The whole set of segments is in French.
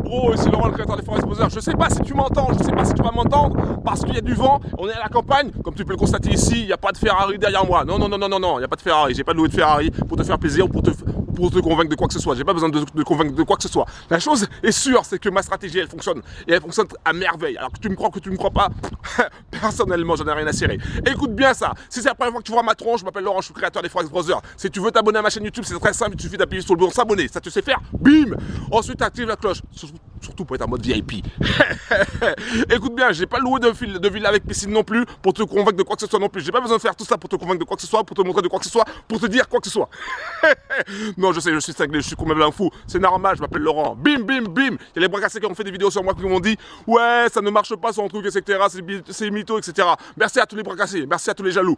bro, ici Laurent, le créateur des Forex Brothers. Je sais pas si tu m'entends, je sais pas si tu vas m'entendre, parce qu'il y a du vent, on est à la campagne. Comme tu peux le constater ici, il n'y a pas de Ferrari derrière moi. Non, non, non, non, non, non, il n'y a pas de Ferrari. J'ai pas loué de Ferrari pour te faire plaisir ou pour te convaincre de quoi que ce soit. J'ai pas besoin de convaincre de quoi que ce soit. La chose est sûre, c'est que ma stratégie, elle fonctionne. Et elle fonctionne à merveille. Alors que tu me crois, que tu me crois pas, personnellement, j'en ai rien à cirer. Et écoute bien ça. Si c'est la première fois que tu vois ma tronche, je m'appelle Laurent, je suis le créateur des Forex Brothers. Si tu veux t'abonner à ma chaîne YouTube, c'est très simple. Il suffit d'appuyer sur le bouton s'abonner. Ça te sait faire. Bim. Ensuite, active la cloche. Surtout pour être en mode VIP. Écoute bien, j'ai pas loué de villa avec piscine non plus pour te convaincre de quoi que ce soit non plus. J'ai pas besoin de faire tout ça pour te convaincre de quoi que ce soit, pour te montrer de quoi que ce soit, pour te dire quoi que ce soit. Non, je sais, je suis cinglé, je suis complètement fou. C'est normal, je m'appelle Laurent. Bim, bim, bim. Il y a les bras cassés qui ont fait des vidéos sur moi qui m'ont dit ouais, ça ne marche pas son truc, etc. C'est mytho, etc. Merci à tous les bras cassés, merci à tous les jaloux.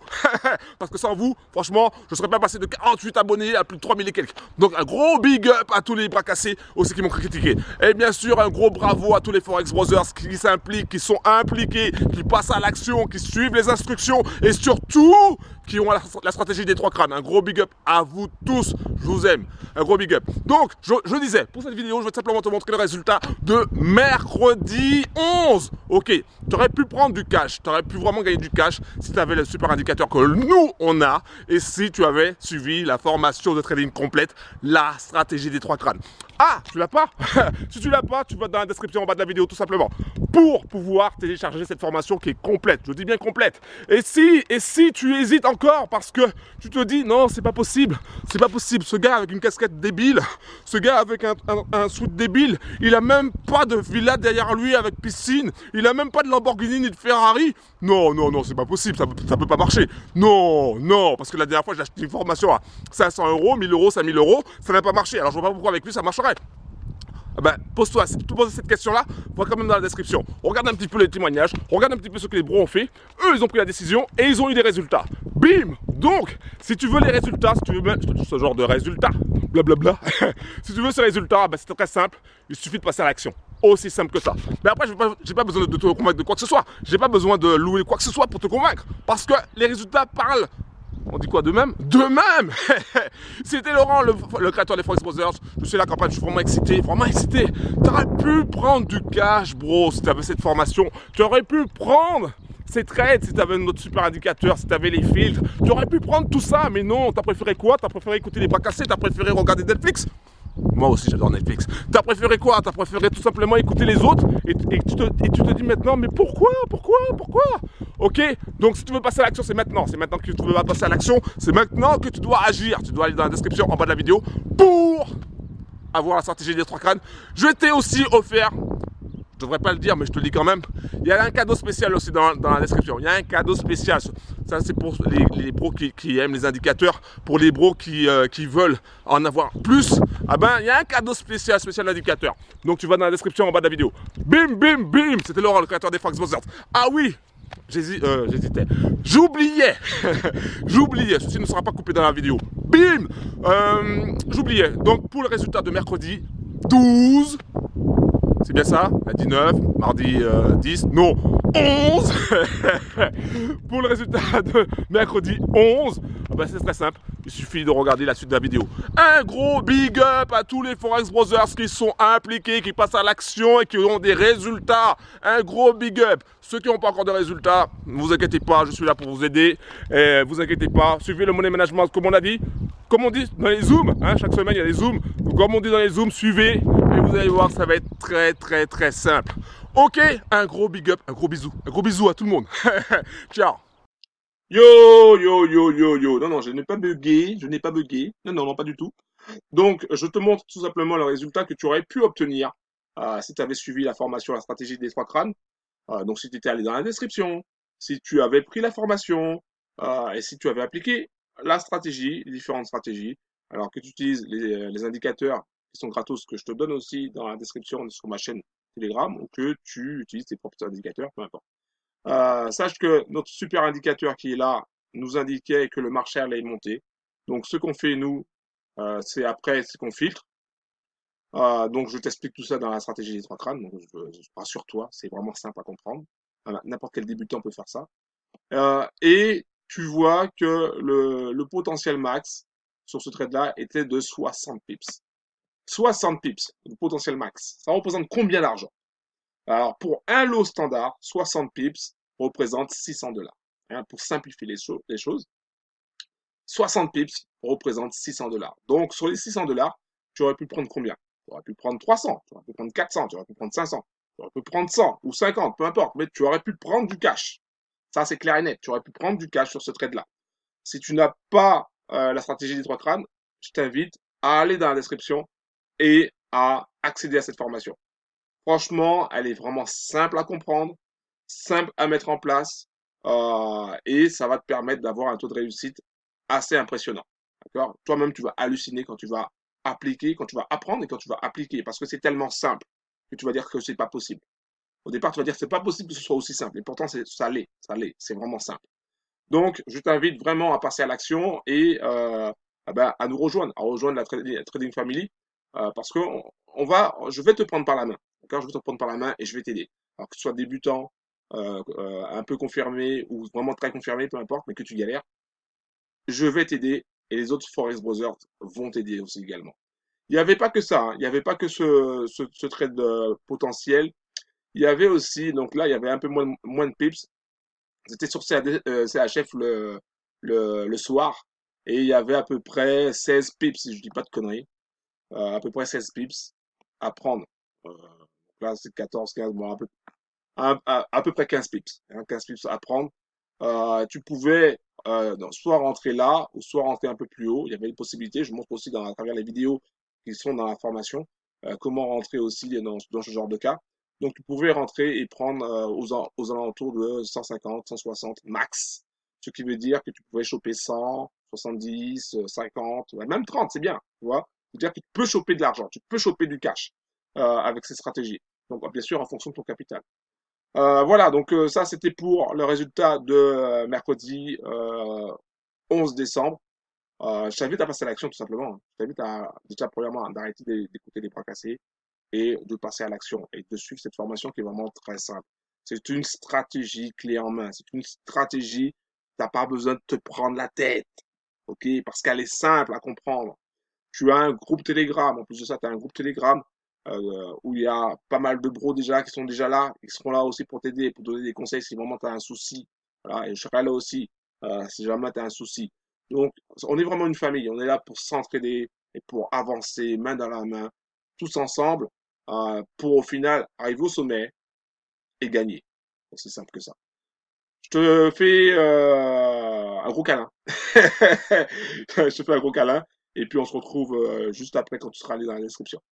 Parce que sans vous, franchement, je serais pas passé de 48 abonnés à plus de 3000 et quelques. Donc un gros big up à tous les bras cassés aussi qui m'ont critiqué. Et bien sûr, un gros bravo à tous les Forex Brothers qui s'impliquent, qui sont impliqués, qui passent à l'action, qui suivent les instructions et surtout qui ont la stratégie des 3 crânes. Un gros big up à vous tous, je vous aime. Un gros big up. Donc, je disais, pour cette vidéo, je vais simplement te montrer le résultat de mercredi 11. Ok, tu aurais pu prendre du cash, tu aurais pu vraiment gagner du cash si tu avais le super indicateur que nous, on a et si tu avais suivi la formation de trading complète, la stratégie des 3 crânes. Ah, tu l'as pas? Si tu l'as pas, tu vas dans la description en bas de la vidéo tout simplement pour pouvoir télécharger cette formation qui est complète. Je dis bien complète. Et si tu hésites encore parce que tu te dis non, c'est pas possible, ce gars avec une casquette débile, ce gars avec un suit débile, il a même pas de villa derrière lui avec piscine, il a même pas de Lamborghini ni de Ferrari. Non, non, non, c'est pas possible, ça peut pas marcher. Non, non, parce que la dernière fois j'ai acheté une formation à 500 euros, 1000 euros, 5000 euros, ça n'a pas marché. Alors je vois pas pourquoi avec lui ça marcherait. Ben, pose-toi, si tu te poses cette question-là, va quand même dans la description. Regarde un petit peu les témoignages, regarde un petit peu ce que les bros ont fait. Eux, ils ont pris la décision et ils ont eu des résultats. Bim! Donc, si tu veux les résultats, si tu veux même ce genre de résultats, blablabla, si tu veux ces résultats, ben, c'est très simple. Il suffit de passer à l'action. Aussi simple que ça. Mais après, j'ai pas besoin de te convaincre de quoi que ce soit. J'ai pas besoin de louer quoi que ce soit pour te convaincre. Parce que les résultats parlent. On dit quoi, de même? De même. C'était Laurent, le créateur des Forex Brothers. Je suis à la campagne, je suis vraiment excité, vraiment excité. T'aurais pu prendre du cash, bro, si t'avais cette formation. Tu aurais pu prendre ces trades si t'avais notre super indicateur, si t'avais les filtres. Tu aurais pu prendre tout ça, mais non, t'as préféré quoi? T'as préféré écouter les bras cassés? T'as préféré regarder Netflix? Moi aussi j'adore Netflix. T'as préféré quoi? T'as préféré tout simplement écouter les autres et tu te dis maintenant mais pourquoi? Ok, donc si tu veux passer à l'action, c'est maintenant. C'est maintenant que tu veux passer à l'action. C'est maintenant que tu dois agir. Tu dois aller dans la description en bas de la vidéo pour avoir la stratégie des 3 crânes. Je t'ai aussi offert, je devrais pas le dire mais je te le dis quand même, il y a un cadeau spécial aussi dans la description. Il y a un cadeau spécial. Ça c'est pour les bros qui aiment les indicateurs. Pour les bros qui veulent en avoir plus, ah ben il y a un cadeau spécial indicateur. Donc tu vas dans la description en bas de la vidéo. Bim bim bim. C'était Laurent, le créateur des Forex Brothers. Ah oui, j'hésitais. J'oubliais. J'oubliais. Ceci ne sera pas coupé dans la vidéo. Bim. J'oubliais. Donc pour le résultat de mercredi 12. C'est bien ça, lundi 9, mardi 10, non, 11. Pour le résultat de mercredi 11, ben c'est très simple, il suffit de regarder la suite de la vidéo. Un gros big up à tous les Forex Brothers qui sont impliqués, qui passent à l'action et qui ont des résultats. Un gros big up. Ceux qui n'ont pas encore de résultats, ne vous inquiétez pas, je suis là pour vous aider. Et vous inquiétez pas, suivez le money management comme on a dit. Comme on dit dans les zooms, hein, chaque semaine il y a des zooms. Donc comme on dit dans les zooms, suivez et vous allez voir, ça va être très simple. Ok, un gros big up, un gros bisou à tout le monde. Ciao. Yo. Non, je n'ai pas bugué, Non, non, pas du tout. Donc, je te montre tout simplement le résultat que tu aurais pu obtenir si tu avais suivi la formation, la stratégie des 3 crânes. Donc, si tu étais allé dans la description, si tu avais pris la formation et si tu avais appliqué la stratégie, les différentes stratégies, alors que tu utilises les indicateurs qui sont gratos, que je te donne aussi dans la description sur ma chaîne Telegram, ou que tu utilises tes propres indicateurs, peu importe. Sache que notre super indicateur qui est là nous indiquait que le marché allait monter. Donc, ce qu'on fait, nous, c'est qu'on filtre. Donc, je t'explique tout ça dans la stratégie des 3 crânes. Donc, rassure-toi, c'est vraiment simple à comprendre. Voilà, n'importe quel débutant peut faire ça. Et tu vois que le potentiel max sur ce trade-là était de 60 pips. 60 pips, le potentiel max. Ça représente combien d'argent? Alors, pour un lot standard, 60 pips représente 600 $. Hein, pour simplifier les choses, 60 pips représente 600 $. Donc, sur les 600 $, tu aurais pu prendre combien? Tu aurais pu prendre 300, tu aurais pu prendre 400, tu aurais pu prendre 500, tu aurais pu prendre 100 ou 50, peu importe, mais tu aurais pu prendre du cash. Ça, c'est clair et net. Tu aurais pu prendre du cash sur ce trade-là. Si tu n'as pas la stratégie des 3 crânes, je t'invite à aller dans la description et à accéder à cette formation. Franchement, elle est vraiment simple à comprendre, simple à mettre en place et ça va te permettre d'avoir un taux de réussite assez impressionnant. D'accord? Toi-même, tu vas halluciner quand tu vas appliquer, quand tu vas apprendre et quand tu vas appliquer parce que c'est tellement simple que tu vas dire que c'est pas possible. Au départ, tu vas dire que c'est pas possible que ce soit aussi simple et pourtant, ça l'est, c'est vraiment simple. Donc, je t'invite vraiment à passer à l'action et à nous rejoindre, à rejoindre la Trading Family parce que je vais te prendre par la main. D'accord? Je vais te prendre par la main et je vais t'aider. Alors que tu sois débutant, un peu confirmé ou vraiment très confirmé, peu importe, mais que tu galères, je vais t'aider et les autres Forex Brothers vont t'aider aussi également. Il n'y avait pas que ça, hein. Il n'y avait pas que ce trade potentiel. Il y avait aussi, donc là, il y avait un peu moins de pips. C'était sur CHF le soir et il y avait à peu près 16 pips, si je dis pas de conneries. À peu près 16 pips à prendre. Euh, Là, c'est 14, 15, bon, à peu près 15 pips. Hein, 15 pips à prendre. Tu pouvais soit rentrer là ou soit rentrer un peu plus haut. Il y avait une possibilité. Je montre aussi à travers les vidéos qui sont dans la formation comment rentrer aussi dans ce genre de cas. Donc, tu pouvais rentrer et prendre aux alentours de 150, 160 max. Ce qui veut dire que tu pouvais choper 100, 70, 50, même 30, c'est bien. Tu vois? C'est-à-dire que tu peux choper de l'argent, tu peux choper du cash avec ces stratégies. Donc, bien sûr, en fonction de ton capital. Voilà, donc ça c'était pour le résultat de mercredi 11 décembre. Je t'invite à passer à l'action tout simplement, hein. Je t'invite à déjà premièrement d'arrêter d'écouter les bras cassés et de passer à l'action et de suivre cette formation qui est vraiment très simple. C'est une stratégie clé en main. C'est une stratégie, tu n'as pas besoin de te prendre la tête, ok? Parce qu'elle est simple à comprendre. Tu as un groupe Telegram. En plus de ça, tu as un groupe Telegram où il y a pas mal de bros déjà qui sont déjà là. Ils seront là aussi pour t'aider, pour donner des conseils si vraiment tu as un souci. Voilà, et je serai là aussi si jamais tu as un souci. Donc, on est vraiment une famille. On est là pour s'entraider et pour avancer main dans la main, tous ensemble, pour au final arriver au sommet et gagner. C'est simple que ça. Je te fais un gros câlin. Je te fais un gros câlin. Et puis on se retrouve juste après quand tu seras allé dans la description.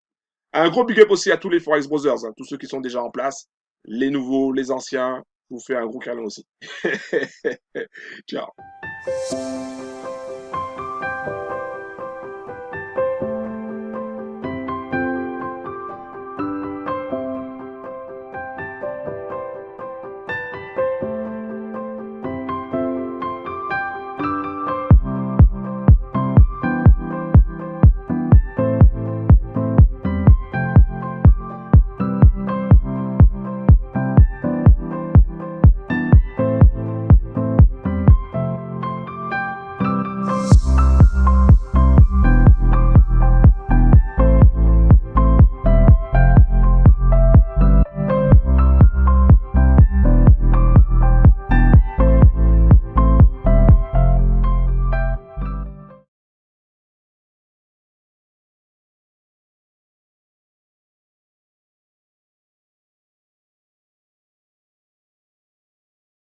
Un gros big up aussi à tous les Forex Brothers, hein, tous ceux qui sont déjà en place, les nouveaux, les anciens. Je vous fais un gros câlin aussi. Ciao.